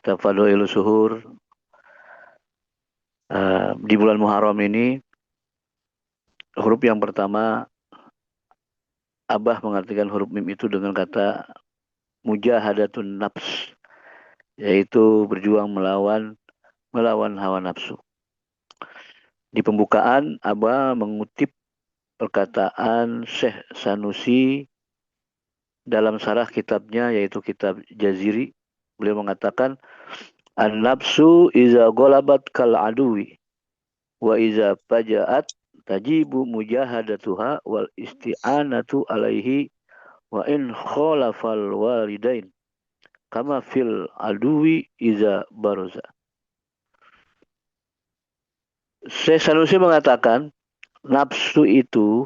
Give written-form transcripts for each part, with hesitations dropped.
kitab Fadhailus Suhur di bulan Muharram ini. Huruf yang pertama, Abah mengartikan huruf mim itu dengan kata mujahadatun nafs, yaitu berjuang melawan hawa nafsu. Di pembukaan, Abah mengutip perkataan Syekh Sanusi dalam sarah kitabnya, yaitu kitab Jaziri. Beliau mengatakan, an-nafsu iza golabat kal adui, wa iza pajaat tajibu mujahadatuha wal isti'anatu alaihi wa in khalafal walidain kama fil adui iza baroza. Syekh Sanusi mengatakan, nafsu itu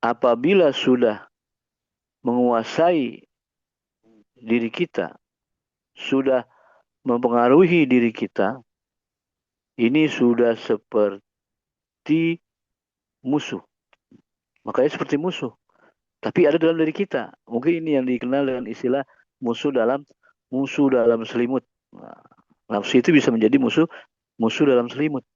apabila sudah menguasai diri kita, sudah mempengaruhi diri kita, ini sudah seperti musuh. Makanya seperti musuh. Tapi ada dalam diri kita. Mungkin ini yang dikenal dengan istilah musuh dalam selimut. Nah, nafsu itu bisa menjadi musuh dalam selimut.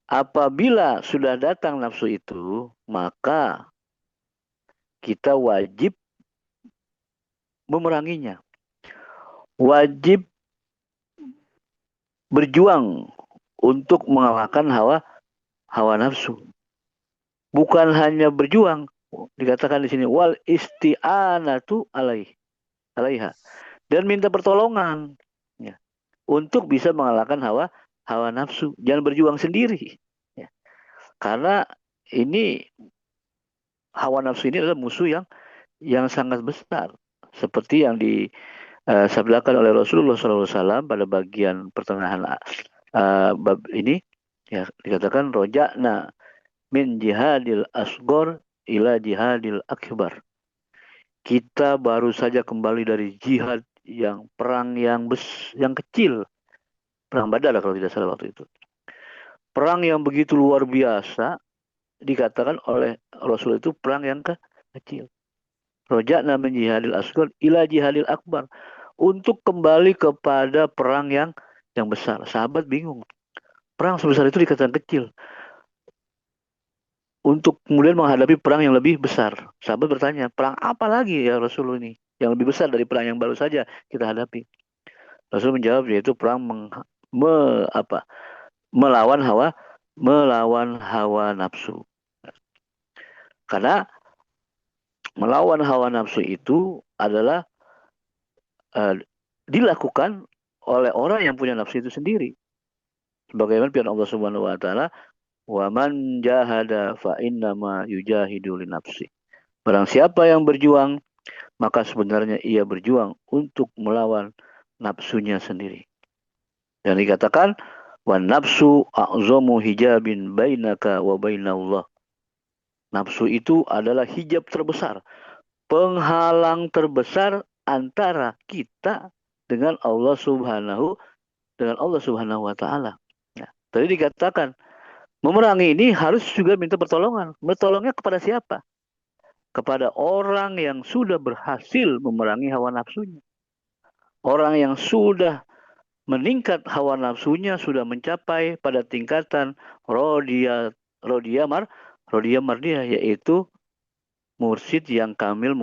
Apabila sudah datang nafsu itu, maka kita wajib memeranginya. Wajib berjuang untuk mengalahkan hawa nafsu. Bukan hanya berjuang, dikatakan di sini wal isti'anatu alaiha, dan minta pertolongan ya, untuk bisa mengalahkan hawa nafsu. Jangan berjuang sendiri ya. Karena ini hawa nafsu ini adalah musuh yang sangat besar, seperti yang disabdakan oleh Rasulullah SAW pada bagian pertengahan bab ini ya, dikatakan roja'na min jihadil asgor ila jihadil akbar. Kita baru saja kembali dari jihad perang yang kecil, perang Badar kalau tidak salah waktu itu. Perang yang begitu luar biasa, dikatakan oleh Rasul itu perang yang kecil. Roja'na min jihadil asgor ila jihadil akbar, untuk kembali kepada perang yang besar. Sahabat bingung. Perang sebesar itu dikatakan kecil. Untuk kemudian menghadapi perang yang lebih besar. Sahabat bertanya, perang apa lagi ya Rasul ini? Yang lebih besar dari perang yang baru saja kita hadapi. Rasul menjawab, yaitu perang melawan hawa nafsu. Karena melawan hawa nafsu itu adalah dilakukan oleh orang yang punya nafsu itu sendiri. Sebagaimana firman Allah Subhanahu wa taala, "Wa man jahada fa innama yujahidu li nafsi." Barang siapa yang berjuang, maka sebenarnya ia berjuang untuk melawan nafsunya sendiri. Dan dikatakan, "Wan nafsu a'zamu hijabin bainaka wa bainallah." Nafsu itu adalah hijab terbesar, penghalang terbesar antara kita dengan Allah Subhanahu wa taala. Nah, tadi dikatakan memerangi ini harus juga minta pertolongan. Bertolongnya kepada siapa? Kepada orang yang sudah berhasil memerangi hawa nafsunya. Orang yang sudah meningkat hawa nafsunya, sudah mencapai pada tingkatan rodiyah mardiyah, yaitu mursyid yang kamil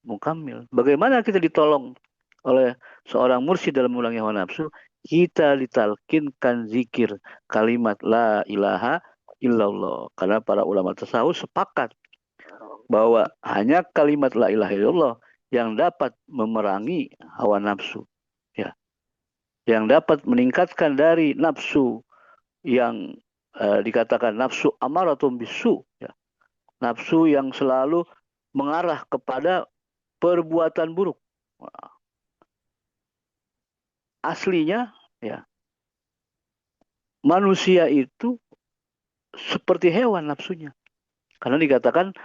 mukamil. Bagaimana kita ditolong oleh seorang mursyid dalam mengulangi hawa nafsu? Kita ditalkinkan zikir kalimat la ilaha illallah. Karena para ulama tasawuf sepakat bahwa hanya kalimat la ilaha illallah yang dapat memerangi hawa nafsu. Ya. Yang dapat meningkatkan dari nafsu yang dikatakan nafsu amaratun bisu. Ya. Nafsu yang selalu mengarah kepada perbuatan buruk. Aslinya ya, manusia itu seperti hewan nafsunya. Karena dikatakan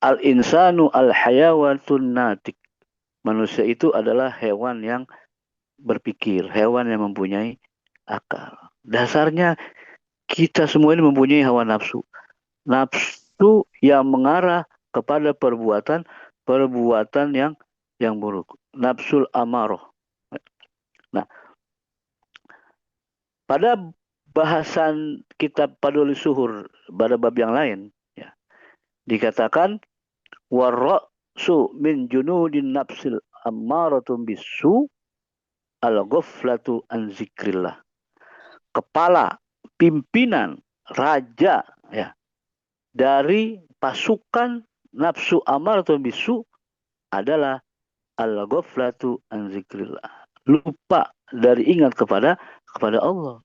al-insanu al-hayawatun natik. Manusia itu adalah hewan yang berpikir, hewan yang mempunyai akal. Dasarnya kita semua ini mempunyai hawa nafsu. Nafsu yang mengarah kepada perbuatan yang buruk. Nafsul amaroh. pada bahasan kitab Paduli Suhur pada bab yang lain, ya, dikatakan warra'su min junudin nafsil ammaratun bisu al-ghaflatu an zikrillah. Kepala, pimpinan, raja, ya, dari pasukan nafsu ammaratun bisu adalah al-ghaflatu an zikrillah. Lupa dari ingat kepada Allah.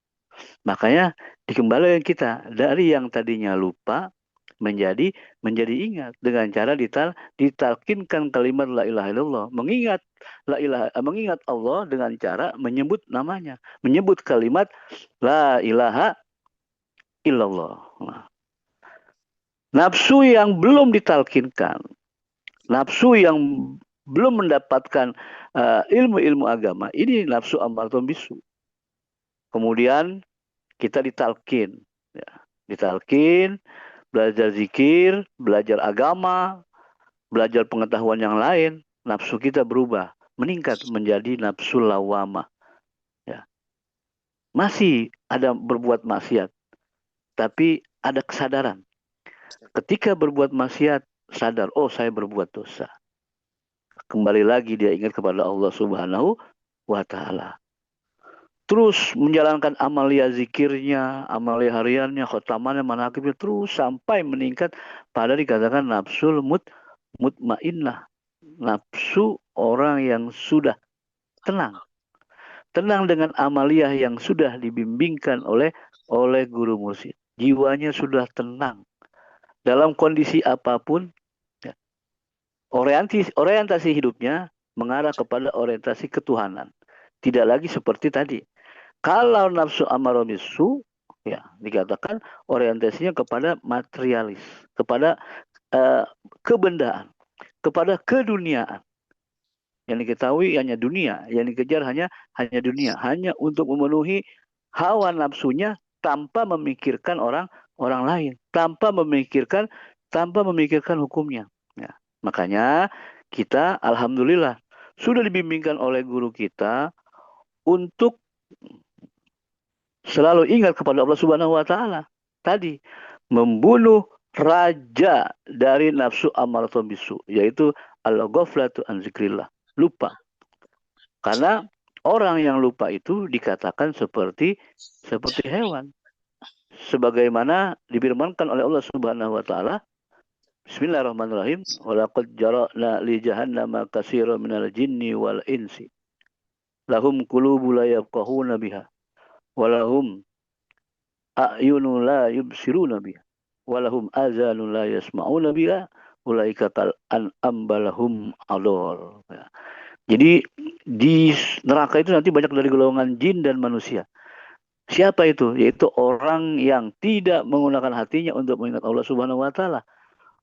Makanya dikembalikan kita dari yang tadinya lupa menjadi ingat dengan cara ditalkinkan kalimat la ilaha illallah, mengingat Allah dengan cara menyebut namanya, menyebut kalimat la ilaha illallah. Nah, nafsu yang belum ditalkinkan, nafsu yang belum mendapatkan ilmu-ilmu agama, ini nafsu ammaratun bisu. Kemudian kita ditalkin, ya, ditalkin, belajar zikir, belajar agama, belajar pengetahuan yang lain, nafsu kita berubah, meningkat menjadi nafsu lawamah. Ya. Masih ada berbuat maksiat, tapi ada kesadaran. Ketika berbuat maksiat, sadar, oh saya berbuat dosa. Kembali lagi dia ingat kepada Allah Subhanahu wa Ta'ala. Terus menjalankan amalia zikirnya, amalia hariannya, khotamannya, manakibnya, terus sampai meningkat pada dikatakan nafsul mutmainnah. Nafsu orang yang sudah tenang. Tenang dengan amalia yang sudah dibimbingkan oleh guru mursyid. Jiwanya sudah tenang. Dalam kondisi apapun, ya, orientasi hidupnya mengarah kepada orientasi ketuhanan. Tidak lagi seperti tadi. Kalau nafsu ammarah bisu, ya, dikatakan orientasinya kepada materialis, kepada kebendaan, kepada keduniaan. Yang diketahui hanya dunia, yang dikejar hanya dunia, hanya untuk memenuhi hawa nafsunya tanpa memikirkan orang lain, tanpa memikirkan hukumnya. Ya. Makanya kita alhamdulillah sudah dibimbingkan oleh guru kita untuk selalu ingat kepada Allah Subhanahu wa Ta'ala. Tadi membunuh raja dari nafsu ammaratun bisu, yaitu al-ghaflatu an zikrillah, lupa. Karena orang yang lupa itu dikatakan seperti hewan. Sebagaimana difirmankan oleh Allah Subhanahu wa Ta'ala, Bismillahirrahmanirrahim, walaqad jara'na li jahannama katsiran minal jinni wal insi lahum qulubun la yafqahuna biha walahum a'yunun la yubsiruna biha walahum azanun la yasma'una biha ulaika kal an'am balahum adol. Ya. Jadi di neraka itu nanti banyak dari golongan jin dan manusia. Siapa itu? Yaitu orang yang tidak menggunakan hatinya untuk mengingat Allah Subhanahu wa Ta'ala.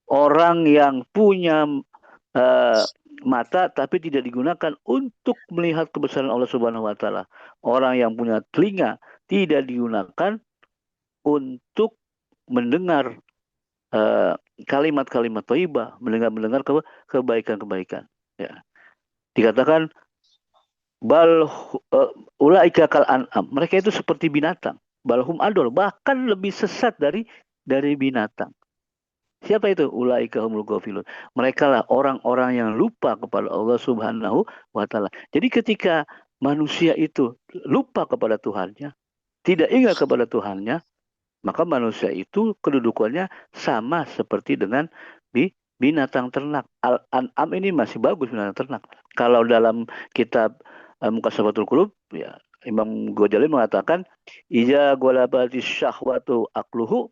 Orang yang punya mata tapi tidak digunakan untuk melihat kebesaran Allah Subhanahu wa Ta'ala. Orang yang punya telinga tidak digunakan untuk mendengar kalimat-kalimat thayyibah, mendengar kebaikan-kebaikan. Ya. Dikatakan bal ulaika kal an'am. Mereka itu seperti binatang. Balhum adol, bahkan lebih sesat dari binatang. Siapa itu? Ulaika humul ghafilun. Mereka lah orang-orang yang lupa kepada Allah Subhanahu wa Ta'ala. Jadi ketika manusia itu lupa kepada Tuhannya, tidak ingat kepada Tuhannya, maka manusia itu kedudukannya sama seperti dengan binatang ternak. Al-an'am ini masih bagus binatang ternak. Kalau dalam kitab Muqasabatul Qulub, ya, Imam Ghazali mengatakan, Iza ghalabatis syahwatu akluhu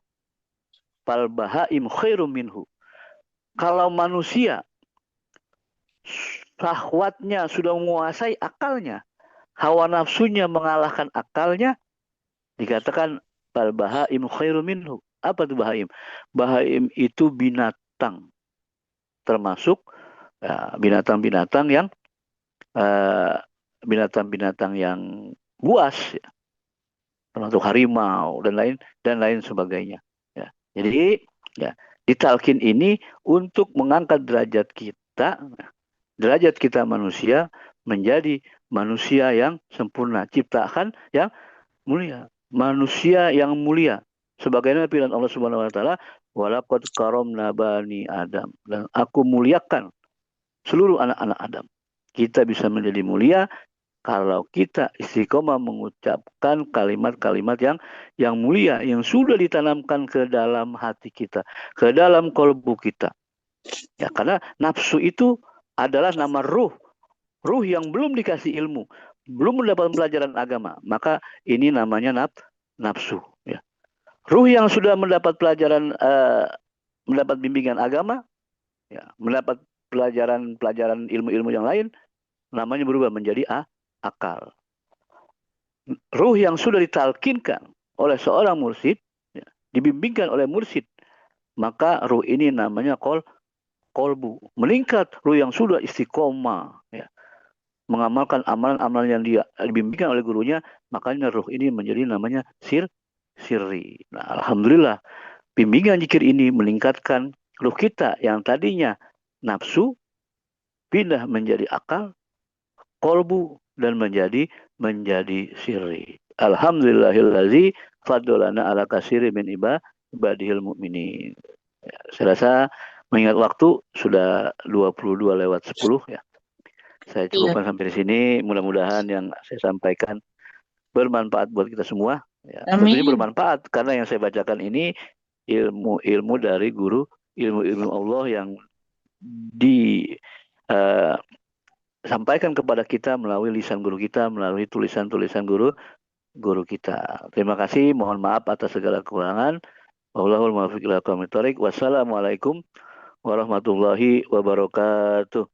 fal bahaim khairum minhu. Kalau manusia syahwatnya sudah menguasai akalnya, hawa nafsunya mengalahkan akalnya, dikatakan fal bahaim khairum minhu. Apa itu bahaim? Bahaim itu binatang, termasuk binatang-binatang yang buas, ya. Termasuk harimau dan lain sebagainya. Ya. Jadi ya, ditalkin ini untuk mengangkat derajat kita manusia menjadi manusia yang sempurna, ciptaan yang mulia. manusia yang mulia. Sebagaimana pilihan Allah Subhanahu wa taala, walaqad karamna bani Adam. Dan aku muliakan seluruh anak-anak Adam. Kita bisa menjadi mulia kalau kita istiqomah mengucapkan kalimat-kalimat yang mulia, yang sudah ditanamkan ke dalam hati kita, ke dalam kolbu kita. Ya, karena nafsu itu adalah nama ruh. Ruh yang belum dikasih ilmu, belum mendapat pelajaran agama. Maka ini namanya nafsu. Ya. Ruh yang sudah mendapat pelajaran, mendapat bimbingan agama, ya, mendapat pelajaran ilmu-ilmu yang lain, namanya berubah menjadi akal. Ruh yang sudah ditalkinkan oleh seorang mursyid, ya, dibimbingkan oleh mursyid, maka ruh ini namanya kolbu. Meningkat ruh yang sudah istiqomah, ya, mengamalkan amalan-amalan yang dia dibimbingkan oleh gurunya, makanya ruh ini menjadi namanya sirri. Nah, alhamdulillah, bimbingan zikir ini meningkatkan ruh kita yang tadinya nafsu, pindah menjadi akal, kolbu, dan menjadi sirri. Alhamdulillahillazi fadolana ala kasiri min ibadihil mu'minin. Ya, saya rasa mengingat waktu sudah 22 lewat 10 ya. Saya cukupkan sampai di sini. Mudah-mudahan yang saya sampaikan bermanfaat buat kita semua. Ya, tentunya Amin. bermanfaat karena yang saya bacakan ini ilmu-ilmu dari guru, ilmu-ilmu Allah yang disampaikan kepada kita melalui lisan guru kita, melalui tulisan-tulisan guru kita. Terima kasih. Mohon maaf atas segala kekurangan. Wallahul muwaffiq ila aqwamit thoriq. Wassalamualaikum warahmatullahi wabarakatuh.